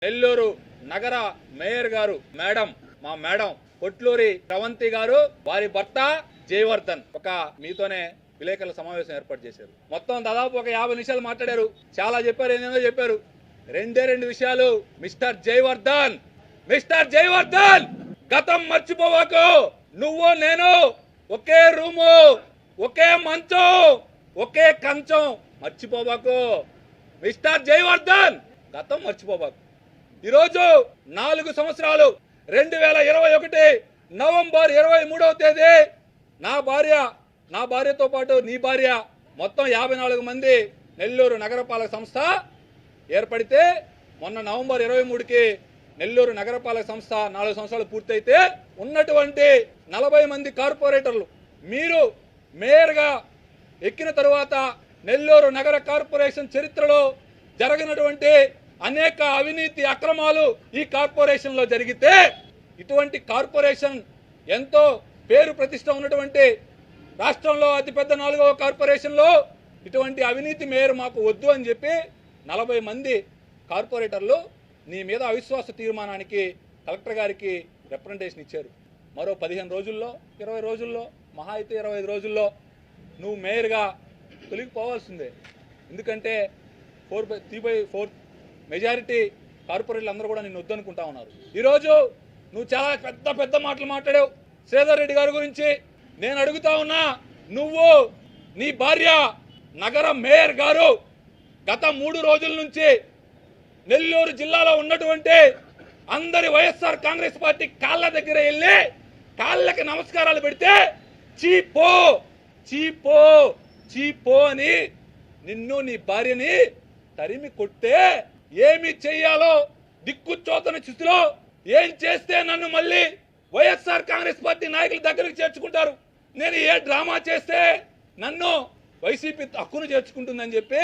నెల్లూరు నగర మేయర్ గారు మా మేడం కొట్లూరి శ్రవంతి గారు, వారి భర్త జయవర్ధన్ మీతోనే విలేకరుల సమావేశం ఏర్పాటు చేశారు. మొత్తం దాదాపు 50 నిమిషాలు మాట్లాడారు. చాలా చెప్పారు, ఏదేదో చెప్పారు. రెండు విషయాలు. మిస్టర్ జయవర్ధన్, గతం మర్చిపోవాకు. నువ్వు నేను ఒకే రూము, ఒకే మంచం, ఒకే కంచం. మర్చిపోవాకు మిస్టర్ జయవర్ధన్, గతం మర్చిపోవాకు. ఈరోజు 4 సంవత్సరాలు 2021 నవంబర్ 23వ తేదీ నా భార్యతో పాటు నీ భార్య మొత్తం 54 మంది నెల్లూరు నగరపాలక సంస్థ ఏర్పడితే, మొన్న నవంబర్ 23కి నెల్లూరు నగరపాలక సంస్థ 4 సంవత్సరాలు పూర్తయితే ఉన్నటువంటి 40 మంది కార్పొరేటర్లు మీరు మేయర్గా ఎక్కిన తరువాత నెల్లూరు నగర కార్పొరేషన్ చరిత్రలో జరగనటువంటి అనేక అవినీతి అక్రమాలు ఈ కార్పొరేషన్ లో జరిగితే, ఇటువంటి కార్పొరేషన్ ఎంతో పేరు ప్రతిష్ట ఉన్నటువంటి రాష్ట్రంలో అతిపెద్ద 4వ కార్పొరేషన్ లో ఇటువంటి అవినీతి మేయర్ మాకు వద్దు అని చెప్పి 40 మంది కార్పొరేటర్లు నీ మీద అవిశ్వాస తీర్మానానికి కలెక్టర్ గారికి రిప్రజెంటేషన్ ఇచ్చారు. మరో 15 రోజుల్లో, 20 రోజుల్లో, మహా అయితే 25 రోజుల్లో నువ్వు మేయర్గా తొలగిపోవాల్సిందే. ఎందుకంటే 4/3 మెజారిటీ కార్పొరేట్లు అందరూ కూడా నిన్ను వద్దనుకుంటా ఉన్నారు. ఈరోజు నువ్వు చాలా పెద్ద మాటలు మాట్లాడావు శ్రీధర్ రెడ్డి గారి గురించి. నేను అడుగుతా ఉన్నా, నువ్వు నీ భార్య నగర మేయర్ గారు గత 3 రోజుల నుంచి నెల్లూరు జిల్లాలో ఉన్నటువంటి అందరి వైఎస్ఆర్ కాంగ్రెస్ పార్టీ కాళ్ళ దగ్గర వెళ్ళి కాళ్ళకి నమస్కారాలు పెడితే చీపో అని నిన్ను నీ భార్యని తరిమి కొట్టే, ఏమి చెయ్యాలో దిక్కుచోతని స్థితిలో ఏం చేస్తే నన్ను మళ్ళీ వైఎస్ఆర్ కాంగ్రెస్ పార్టీ నాయకుల దగ్గరికి చేర్చుకుంటారు, నేను ఏ డ్రామా చేస్తే నన్ను వైసీపీ హక్కును చేర్చుకుంటుందని చెప్పి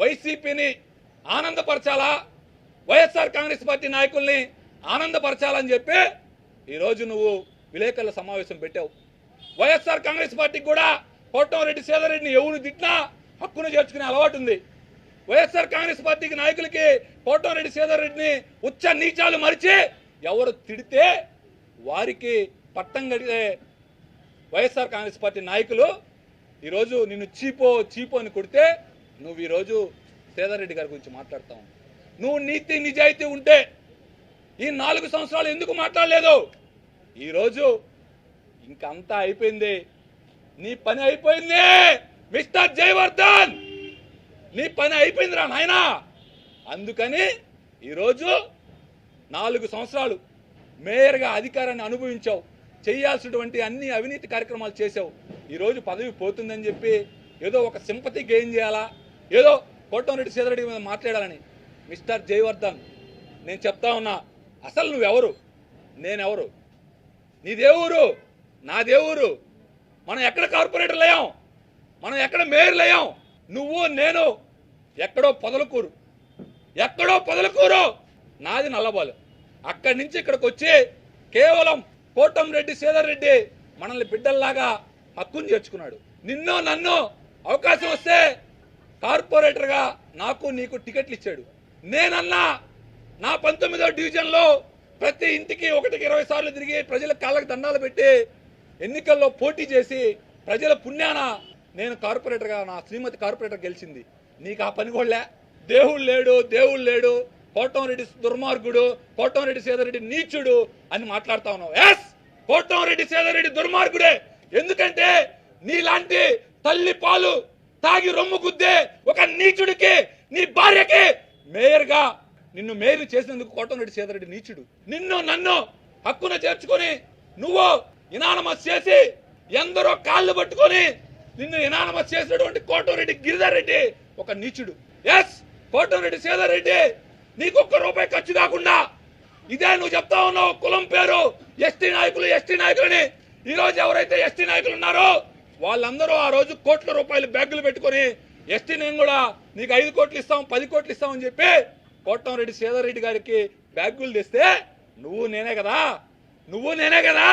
వైసీపీని ఆనందపరచాలా, వైఎస్ఆర్ కాంగ్రెస్ పార్టీ నాయకుల్ని ఆనందపరచాలని చెప్పి ఈరోజు నువ్వు విలేకరుల సమావేశం పెట్టావు. వైఎస్ఆర్ కాంగ్రెస్ పార్టీకి కూడా కోటంరెడ్డి శ్రీధర్ రెడ్డిని ఎవరు తిట్టినా హక్కును చేర్చుకునే అలవాటు ఉంది. వైఎస్ఆర్ కాంగ్రెస్ పార్టీకి నాయకులకి కోటంరెడ్డి శ్రీధర్ రెడ్డిని ఉచ్చ నీచాలు మరిచి ఎవరు తిడితే వారికి పట్టం కడిగే వైఎస్ఆర్ కాంగ్రెస్ పార్టీ నాయకులు ఈరోజు నిన్ను చీపో అని కొడితే నువ్వు ఈరోజు శ్రీధర్ రెడ్డి గారి గురించి మాట్లాడతావు. నువ్వు నీతి నిజాయితీ ఉంటే ఈ 4 సంవత్సరాలు ఎందుకు మాట్లాడలేదు? ఈరోజు ఇంకంతా అయిపోయింది, నీ పని అయిపోయింది మిస్టర్ జయవర్ధన్, నీ పని అయిపోయిందిరా నాయనా. అందుకని ఈరోజు 4 సంవత్సరాలు మేయర్గా అధికారాన్ని అనుభవించావు, చేయాల్సినటువంటి అన్ని అవినీతి కార్యక్రమాలు చేసావు. ఈరోజు పదవి పోతుందని చెప్పి ఏదో ఒక సింపతి గెయిన్ చేయాలా, ఏదో కోటంరెడ్డి శ్రీధర్ రెడ్డి మీద మాట్లాడాలని. మిస్టర్ జయవర్ధన్, నేను చెప్తా ఉన్నా, అసలు నువ్వెవరు, నేనెవరు, నీ దేవురు నా దేవురు, మనం ఎక్కడ కార్పొరేటర్లు అయ్యాం, మనం ఎక్కడ మేయర్లు అయ్యాం? నువ్వు నేను ఎక్కడో పొదలకూరు, నాది నల్లబాలు. అక్కడి నుంచి ఇక్కడికి వచ్చి కేవలం కోటంరెడ్డి శ్రీధర్ రెడ్డి మనల్ని బిడ్డల్లాగా హక్కును చేర్చుకున్నాడు. నిన్ను నన్ను అవకాశం వస్తే కార్పొరేటర్గా నాకు నీకు టికెట్లు ఇచ్చాడు. నేనన్నా నా 19వ డివిజన్లో ప్రతి ఇంటికి 1కి 20 సార్లు తిరిగి ప్రజల కాళ్ళకి దండాలు పెట్టి ఎన్నికల్లో పోటీ చేసి ప్రజల పుణ్యాన నేను కార్పొరేటర్గా నా శ్రీమతి కార్పొరేటర్ గెలిచింది. నీకు ఆ పని కూడా దేవుడు లేడు, కోటంరెడ్డి దుర్మార్గుడు, కోటంరెడ్డి శ్రీధర్ రెడ్డి నీచుడు అని మాట్లాడుతా ఉన్నావు. ఎస్, కోటంరెడ్డి శ్రీధర్ రెడ్డి దుర్మార్గుడే. ఎందుకంటే నీలాంటి తల్లి పాలు తాగి రొమ్ము గుద్దే ఒక నీచుడికి, నీ భార్యకి మేయర్గా నిన్ను మేయర్ చేసినందుకు కోటంరెడ్డి శ్రీధర్ రెడ్డి నీచుడు. నిన్ను నన్ను హక్కున చేర్చుకొని నువ్వు ఇనానమస్ చేసి ఎందరో కాళ్ళు పట్టుకొని నిన్ను ఇనానమస్ చేసినటువంటి కోటంరెడ్డి గిరిధర్ రెడ్డి ఒక నీచుడు. ఎస్, కోటంరెడ్డి శ్రీధర్ రెడ్డి నీకు ₹1 ఖర్చు కాకుండా ఇదే నువ్వు చెప్తా ఉన్నావు కులం పేరు ఎస్టీ నాయకులని. ఈ రోజు ఎవరైతే ఎస్టీ నాయకులు ఉన్నారో వాళ్ళందరూ ఆ రోజు కోట్ల రూపాయలు బ్యాగులు పెట్టుకొని ఎస్టీ నేను కూడా నీకు 5 కోట్లు ఇస్తాం 10 కోట్లు ఇస్తాం అని చెప్పి కోటంరెడ్డి శ్రీధర్ రెడ్డి గారికి బ్యాగులు తెస్తే నువ్వు నేనే కదా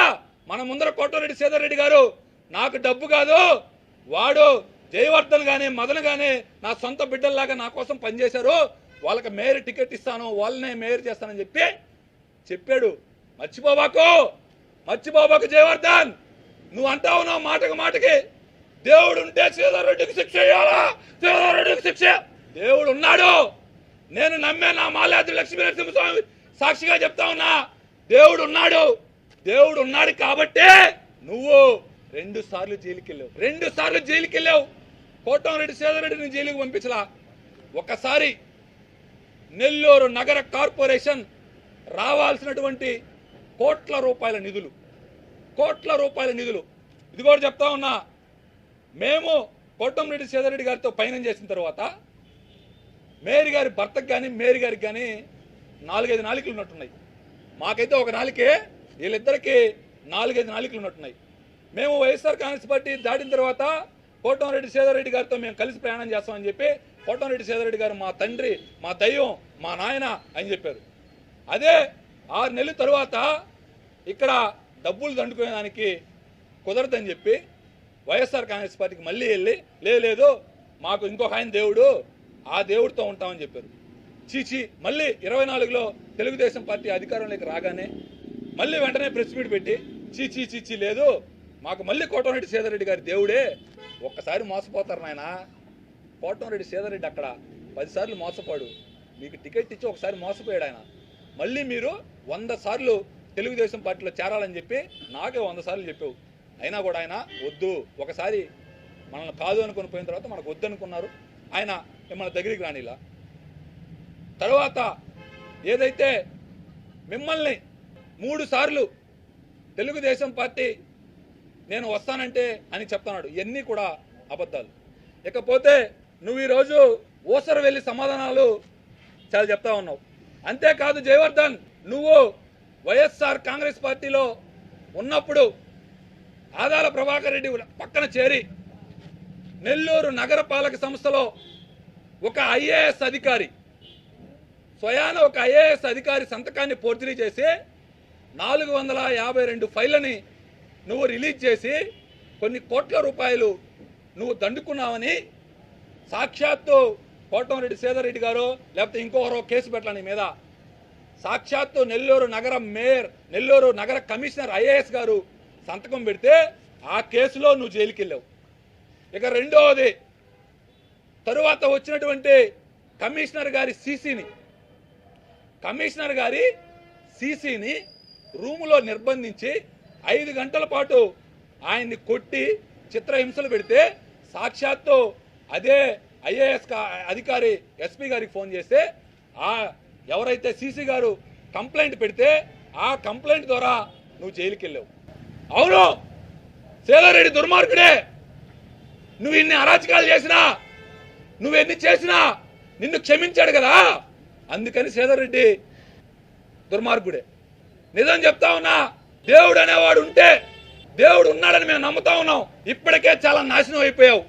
మన ముందర కోటంరెడ్డి శ్రీధర్ రెడ్డి గారు నాకు డబ్బు కాదు, వాడు జయవర్ధన్ గానీ మదన్ గానీ నా సొంత బిడ్డల్లాగా నా కోసం పనిచేశారు, వాళ్ళకి మేయర్ టికెట్ ఇస్తాను, వాళ్ళనే మేయర్ చేస్తానని చెప్పాడు. మర్చిపోబాకు జయవర్ధన్. నువ్వు అంటా ఉన్నావు మాటకి మాటకి దేవుడు ఉంటే శ్రీధర్ రెడ్డికి శిక్ష చేయాలా, శ్రీధర్ రెడ్డికి శిక్ష. దేవుడు ఉన్నాడు. నేను నమ్మే నా మాల్యాద్రి లక్ష్మీ నరసింహస్వామి సాక్షిగా చెప్తా ఉన్నా, దేవుడు ఉన్నాడు. దేవుడు ఉన్నాడు కాబట్టే నువ్వు 2 సార్లు జైలుకి వెళ్ళావు. కోటంరెడ్డి శ్రీధర్ రెడ్డిని జైలుకి పంపించలా. ఒకసారి నెల్లూరు నగర కార్పొరేషన్ రావాల్సినటువంటి కోట్ల రూపాయల నిధులు ఇది కూడా చెప్తా ఉన్నా. మేము కోటంరెడ్డి శ్రీధర్ రెడ్డి గారితో పయనం చేసిన తర్వాత మేరీ గారి భర్తకు కానీ మేరీ గారికి కానీ 4-5 నాలికలు ఉన్నట్టున్నాయి. మాకైతే ఒక నాలికే, వీళ్ళిద్దరికి 4-5 నాలికలు ఉన్నట్టున్నాయి. మేము వైఎస్ఆర్ కాంగ్రెస్ పార్టీ దాటిన తర్వాత కోటంరెడ్డి శ్రీధర్ రెడ్డి గారితో మేము కలిసి ప్రయాణం చేస్తామని చెప్పి కోటంరెడ్డి శ్రీధర్ రెడ్డి గారు మా తండ్రి, మా దైవం, మా నాయన అని చెప్పారు. అదే 6 నెలల తర్వాత ఇక్కడ డబ్బులు దండుకునేదానికి కుదరదని చెప్పి వైఎస్ఆర్ కాంగ్రెస్ పార్టీకి మళ్ళీ వెళ్ళి లేదు మాకు ఇంకొక ఆయన దేవుడు, ఆ దేవుడితో ఉంటామని చెప్పారు. చీచి మళ్ళీ 24లో తెలుగుదేశం పార్టీ అధికారంలోకి రాగానే మళ్ళీ వెంటనే ప్రెస్ మీట్ పెట్టి చీచి లేదు మాకు మళ్ళీ కోటంరెడ్డి శ్రీధర్ రెడ్డి గారి దేవుడే. ఒక్కసారి మోసపోతారు నాయన. కోటంరెడ్డి శ్రీధర్ రెడ్డి అక్కడ 10 సార్లు మోసపోడు. మీకు టికెట్ ఇచ్చి ఒకసారి మోసపోయాడు ఆయన. మళ్ళీ మీరు 100 సార్లు తెలుగుదేశం పార్టీలో చేరాలని చెప్పి నాకే 100 సార్లు చెప్పావు. అయినా కూడా ఆయన వద్దు, ఒకసారి మనల్ని కాదు అనుకుని పోయిన తర్వాత మనకు వద్దు అనుకున్నారు. ఆయన మిమ్మల్ని దగ్గరికి రానిలా. తర్వాత ఏదైతే మిమ్మల్ని 3 సార్లు తెలుగుదేశం పార్టీ నేను వస్తానంటే అని చెప్తున్నాడు, ఇవన్నీ కూడా అబద్ధాలు. ఇకపోతే నువ్వు ఈరోజు ఊసర వెళ్ళి సమాధానాలు చాలా చెప్తా ఉన్నావు. అంతేకాదు జయవర్ధన్, నువ్వు వైఎస్ఆర్ కాంగ్రెస్ పార్టీలో ఉన్నప్పుడు ఆదాల ప్రభాకర్ రెడ్డి పక్కన చేరి నెల్లూరు నగరపాలక సంస్థలో ఒక ఐఏఎస్ అధికారి, స్వయాన ఒక ఐఏఎస్ అధికారి సంతకాన్ని ఫోర్జరీ చేసి 452 ఫైళ్ళని నువ్వు రిలీజ్ చేసి కొన్ని కోట్ల రూపాయలు నువ్వు దండుకున్నావని సాక్షాత్తు కోటంరెడ్డి శ్రీధర్ రెడ్డి గారు లేకపోతే ఇంకొకరో కేసు పెట్టాలని మీద సాక్షాత్తు నెల్లూరు నగర మేయర్, నెల్లూరు నగర కమిషనర్ ఐఏఎస్ గారు సంతకం పెడితే ఆ కేసులో నువ్వు జైలుకి వెళ్ళావు. ఇక రెండవది, తరువాత వచ్చినటువంటి కమిషనర్ గారి సీసీని రూములో నిర్బంధించి 5 గంటల పాటు ఆయన్ని కొట్టి చిత్రహింసలు పెడితే సాక్షాత్తు అదే ఐఏఎస్ అధికారి ఎస్పీ గారికి ఫోన్ చేస్తే ఎవరైతే సీసీ గారు కంప్లైంట్ పెడితే ఆ కంప్లైంట్ ద్వారా నువ్వు జైలుకి వెళ్ళావు. అవును, శ్రీధర్ రెడ్డి దుర్మార్గుడే. నువ్వు ఇన్ని అరాచకాలు చేసినా, నువ్వెన్ని చేసినా నిన్ను క్షమించాడు కదా, అందుకని శ్రీధర్ రెడ్డి దుర్మార్గుడే. నిజం చెప్తా ఉన్నా, దేవుడు అనేవాడు ఉంటే దేవుడు ఉన్నాడని మేము నమ్ముతా ఉన్నాం. ఇప్పటికే చాలా నాశనం అయిపోయావు.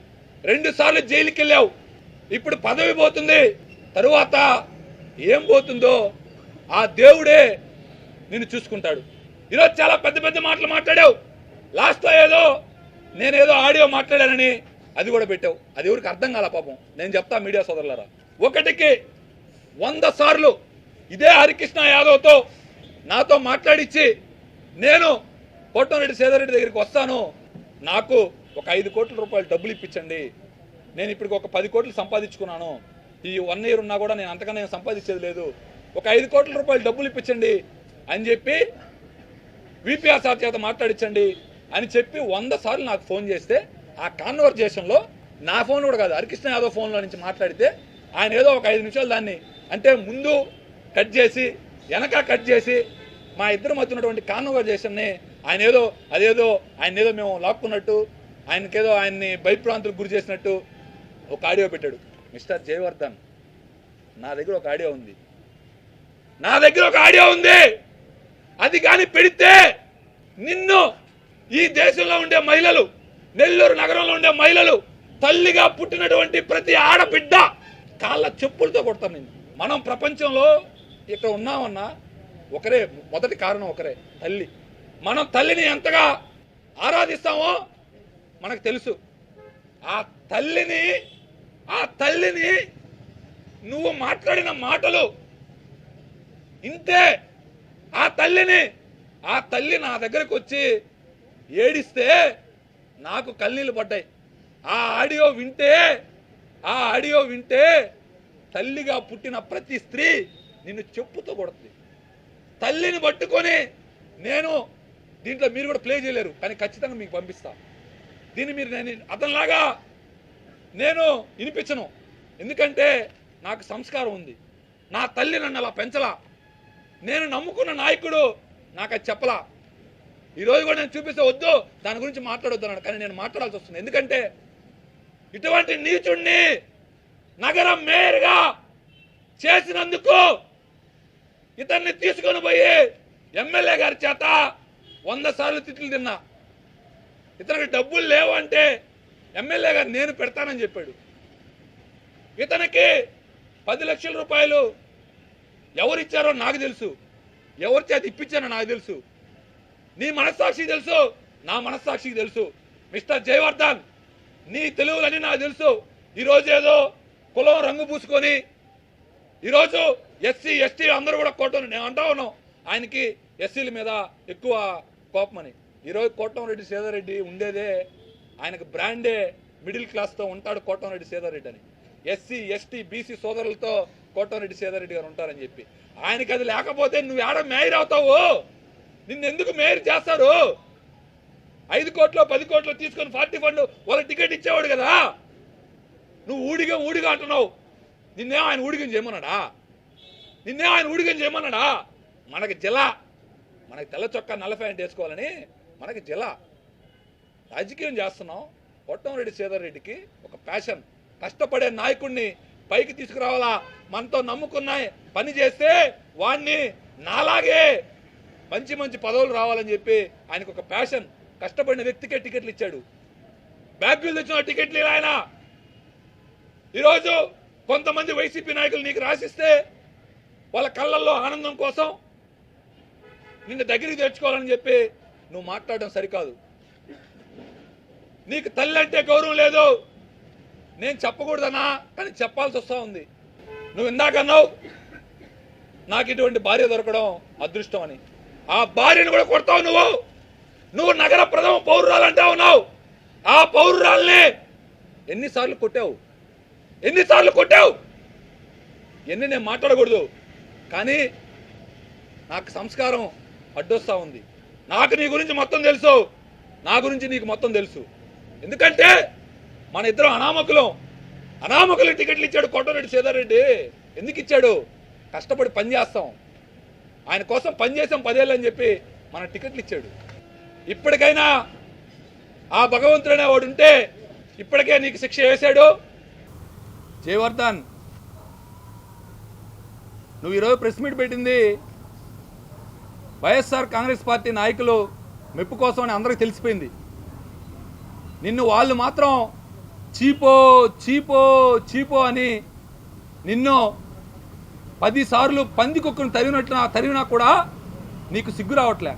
2 సార్లు జైలుకి వెళ్ళావు. ఇప్పుడు పదవి పోతుంది, తరువాత ఏం పోతుందో ఆ దేవుడే నిన్ను చూసుకుంటాడు. ఈరోజు చాలా పెద్ద పెద్ద మాటలు మాట్లాడావు. లాస్ట్లో నేనేదో ఆడియో మాట్లాడానని అది కూడా పెట్టావు. అది ఎవరికి అర్థం కాల పాపం. నేను చెప్తా మీడియా సోదరులారా, 1కి 100 సార్లు ఇదే హరికృష్ణ యాదవ్తో నాతో మాట్లాడించి నేను కోటంరెడ్డి శ్రీధర్ రెడ్డి దగ్గరికి వస్తాను, నాకు ఒక 5 కోట్ల రూపాయలు డబ్బులు ఇప్పించండి, నేను ఇప్పటికి ఒక 10 కోట్లు సంపాదించుకున్నాను, ఈ 1 ఇయర్ ఉన్నా కూడా నేను అంతకన్నా నేను సంపాదించేది లేదు, ఒక 5 కోట్ల రూపాయలు డబ్బులు ఇప్పించండి అని చెప్పి విపిఆర్ సార్ చేత మాట్లాడించండి అని చెప్పి 100 సార్లు నాకు ఫోన్ చేస్తే ఆ కాన్వర్జేషన్లో నా ఫోన్ కూడా కాదు హరికృష్ణ యాదవ్ ఫోన్లో నుంచి మాట్లాడితే ఆయన ఏదో ఒక 5 నిమిషాలు దాన్ని అంటే ముందు కట్ చేసి వెనక కట్ చేసి మా ఇద్దరి మధ్య ఉన్నటువంటి కాన్వర్జేషన్ని ఆయన ఏదో మేము లాక్కున్నట్టు, ఆయన్ని భయప్రాంతులకు గురి చేసినట్టు ఒక ఆడియో పెట్టాడు. మిస్టర్ జయవర్ధన్, నా దగ్గర ఒక ఆడియో ఉంది, అది కానీ పెడితే నిన్ను ఈ దేశంలో ఉండే మహిళలు, నెల్లూరు నగరంలో ఉండే మహిళలు, తల్లిగా పుట్టినటువంటి ప్రతి ఆడబిడ్డ కాళ్ళ చెప్పులతో కొడతాను నిన్ను. మనం ప్రపంచంలో ఇక్కడ ఉన్నామన్నా ఒకరే, మొదటి కారణం ఒకరే, తల్లి. మనం తల్లిని ఎంతగా ఆరాధిస్తామో మనకు తెలుసు. ఆ తల్లిని నువ్వు మాట్లాడిన మాటలు ఇంతే. ఆ తల్లి నా దగ్గరకు వచ్చి ఏడిస్తే నాకు కన్నీళ్ళు పడ్డాయి. ఆ ఆడియో వింటే తల్లిగా పుట్టిన ప్రతి స్త్రీ నిన్ను చెప్పుతో కొడుతుంది. తల్లిని పట్టుకొని నేను దీంట్లో మీరు కూడా ప్లే చేయలేరు, కానీ ఖచ్చితంగా మీకు పంపిస్తా. దీన్ని మీరు అతనిలాగా నేను వినిపించను, ఎందుకంటే నాకు సంస్కారం ఉంది. నా తల్లి నన్ను అలా పెంచలా, నేను నమ్ముకున్న నాయకుడు నాకు అది చెప్పలా. ఈరోజు కూడా నేను చూపిస్తే వద్దు, దాని గురించి మాట్లాడొద్దు అన్నాడు, కానీ నేను మాట్లాడాల్సి వస్తుంది. ఎందుకంటే ఇటువంటి నీచుణ్ణి నగరం మేయర్గా చేసినందుకు ఇతన్ని తీసుకొని పోయి ఎమ్మెల్యే గారి చేత 100 సార్లు తిట్లు తిన్నా. ఇతనికి డబ్బులు లేవు అంటే ఎమ్మెల్యే గారు నేను పెడతానని చెప్పాడు. ఇతనికి 10 లక్షల రూపాయలు ఎవరిచ్చారో నాకు తెలుసు, ఎవరి చేత ఇప్పించారో నాకు తెలుసు. నీ మనస్సాక్షికి తెలుసు, నా మనస్సాక్షికి తెలుసు. మిస్టర్ జయవర్ధన్, నీ తెలుగులని నాకు తెలుసు. ఈరోజు ఏదో కులం రంగు పూసుకొని ఈరోజు ఎస్సీ ఎస్టీ అందరూ కూడా కోటం, నేను అంటా ఉన్నాం ఆయనకి ఎస్సీల మీద ఎక్కువ కోపమని. ఈరోజు కోటంరెడ్డి సీతారెడ్డి ఉండేదే ఆయనకు బ్రాండే, మిడిల్ క్లాస్తో ఉంటాడు కోటంరెడ్డి సీతారెడ్డి అని. ఎస్సీ ఎస్టీ బీసీ సోదరులతో కోటంరెడ్డి సీతారెడ్డి గారు ఉంటారని చెప్పి ఆయనకి అది లేకపోతే నువ్వు ఏడ మేయర్ అవుతావు? నిన్నెందుకు మేయర్ చేస్తారు? 5 కోట్లు 10 కోట్లు తీసుకొని 40 ఫండ్ వాళ్ళకి టికెట్ ఇచ్చేవాడు కదా. నువ్వు ఊడిగా అంటున్నావు. నిన్నే ఆయన ఊడిగం చేయమన్నాడా? మనకి జిల్లా, మనకి తెల్ల చొక్కా నల్ల ప్యాంట్ వేసుకోవాలని మనకి జిల్లా రాజకీయం చేస్తున్నాం. కోటంరెడ్డి సీతారెడ్డికి ఒక ప్యాషన్, కష్టపడే నాయకుడిని పైకి తీసుకురావాలా, మనతో నమ్ముకున్న పని చేస్తే వాడిని నాలాగే మంచి పదవులు రావాలని చెప్పి ఆయనకు ఒక ప్యాషన్. కష్టపడిన వ్యక్తికే టికెట్లు ఇచ్చాడు. బ్యాగ్లు తెచ్చిన టికెట్లు ఆయన. ఈరోజు కొంతమంది వైసీపీ నాయకులు నీకు రాసిస్తే వాళ్ళ కళ్ళల్లో ఆనందం కోసం నిన్ను దగ్గరికి తెచ్చుకోవాలని చెప్పి నువ్వు మాట్లాడడం సరికాదు. నీకు తల్లి అంటే గౌరవం లేదు. నేను చెప్పకూడదన్నా, కానీ చెప్పాల్సి వస్తూ ఉంది. నువ్వు ఇందాకన్నావు నాకు ఇటువంటి భార్య దొరకడం అదృష్టం అని. ఆ భార్యను కూడా కొడతావు నువ్వు నగర ప్రథమ పౌరురాలంటా ఉన్నావు. ఆ పౌరురాల్ని ఎన్నిసార్లు కొట్టావు? ఎన్ని నేను మాట్లాడకూడదు, కానీ నాకు సంస్కారం అడ్డొస్తా ఉంది. నాకు నీ గురించి మొత్తం తెలుసు, నా గురించి నీకు మొత్తం తెలుసు. ఎందుకంటే మన ఇద్దరం అనామకులు టికెట్లు ఇచ్చాడు కోటంరెడ్డి సీతారెడ్డి. ఎందుకు ఇచ్చాడు? కష్టపడి పని చేస్తాం, ఆయన కోసం పనిచేసాం 10 ఏళ్ళు అని చెప్పి మన టికెట్లు ఇచ్చాడు. ఇప్పటికైనా ఆ భగవంతుడనే వాడు ఉంటే ఇప్పటికే నీకు శిక్ష వేశాడు. జయవర్ధన్, నువ్వు ఈరోజు ప్రెస్ మీట్ పెట్టింది వైఎస్ఆర్ కాంగ్రెస్ పార్టీ నాయకులు మెప్పు కోసం అని అందరికీ తెలిసిపోయింది. నిన్ను వాళ్ళు మాత్రం చీపో అని నిన్ను 10 సార్లు పంది కుక్కను తరిగినా కూడా నీకు సిగ్గు రావట్లే.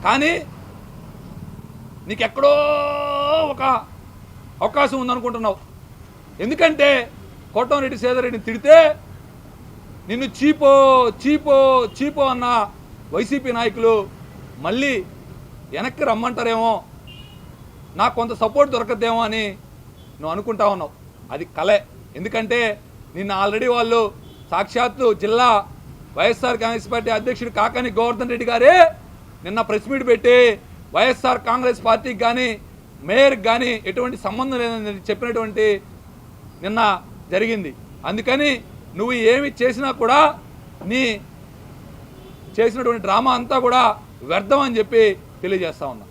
కానీ నీకెక్కడో ఒక అవకాశం ఉందనుకుంటున్నావు. ఎందుకంటే కోటంరెడ్డి సీతారెడ్డిని తిడితే నిన్ను చీపో అన్న వైసీపీ నాయకులు మళ్ళీ వెనక్కి రమ్మంటారేమో, నాకు కొంత సపోర్ట్ దొరకద్దేమో అని నువ్వు అనుకుంటా ఉన్నావు. అది కలే. ఎందుకంటే నిన్న ఆల్రెడీ వాళ్ళు సాక్షాత్తు జిల్లా వైఎస్ఆర్ కాంగ్రెస్ పార్టీ అధ్యక్షుడు కాకాని గోవర్ధన్ రెడ్డి గారే నిన్న ప్రెస్ మీట్ పెట్టి వైఎస్ఆర్ కాంగ్రెస్ పార్టీకి కానీ మేయర్కి కానీ ఎటువంటి సంబంధం లేదని చెప్పినటువంటి నిన్న జరిగింది. అందుకని నువ్వు ఏమి చేసినా కూడా నీ చేసినటువంటి డ్రామా అంతా కూడా వ్యర్థం అని చెప్పి తెలియజేస్తా ఉన్నా.